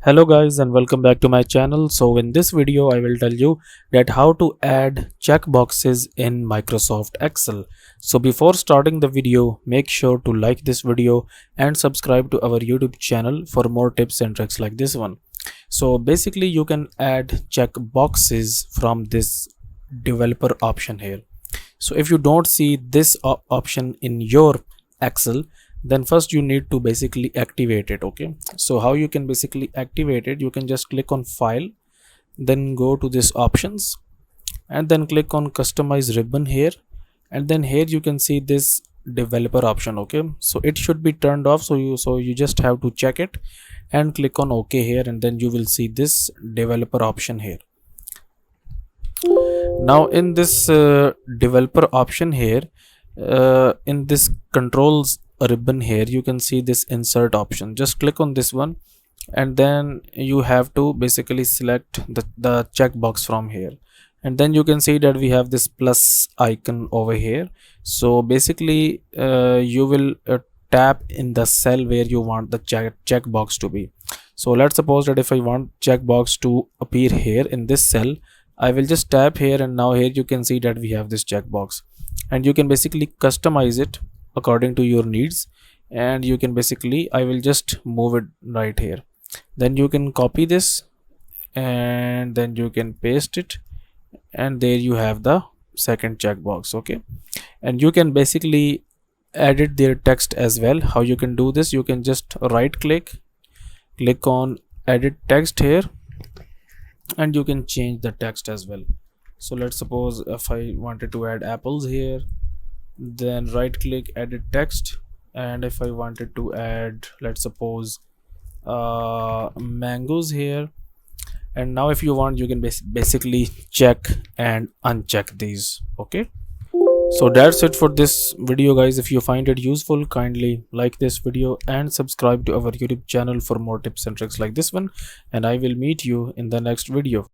Hello guys and welcome back to my channel. So in this video I will tell you that how to add checkboxes in Microsoft Excel. So before starting the video, make sure to like this video and subscribe to our YouTube channel for more tips and tricks like this one. So basically you can add checkboxes from this developer option here. So if you don't see this option in your Excel, then first you need to basically activate it. Okay, so how you can basically activate it, you can just click on file, then go to this options and then click on customize ribbon here, and then here you can see this developer option. Okay, so it should be turned off, so you just have to check it and click on OK here, and then you will see this developer option here. Now in this developer option here, in this controls ribbon here, you can see this insert option. Just click on this one and then you have to basically select the checkbox from here, and then you can see that we have this plus icon over here. So basically you will tap in the cell where you want the checkbox to be. So let's suppose that if I want checkbox to appear here in this cell, I will just tap here, and now here you can see that we have this checkbox, and you can basically customize it according to your needs. And you can basically, I will just move it right here, then you can copy this and then you can paste it, and there you have the second checkbox. Okay, and you can basically edit their text as well. How you can do this, you can just right click on edit text here, and you can change the text as well. So let's suppose if I wanted to add apples here, then right click edit text, and if I wanted to add, let's suppose mangoes here, and now if you want, you can basically check and uncheck these. Okay, so that's it for this video guys. If you find it useful, kindly like this video and subscribe to our YouTube channel for more tips and tricks like this one, and I will meet you in the next video.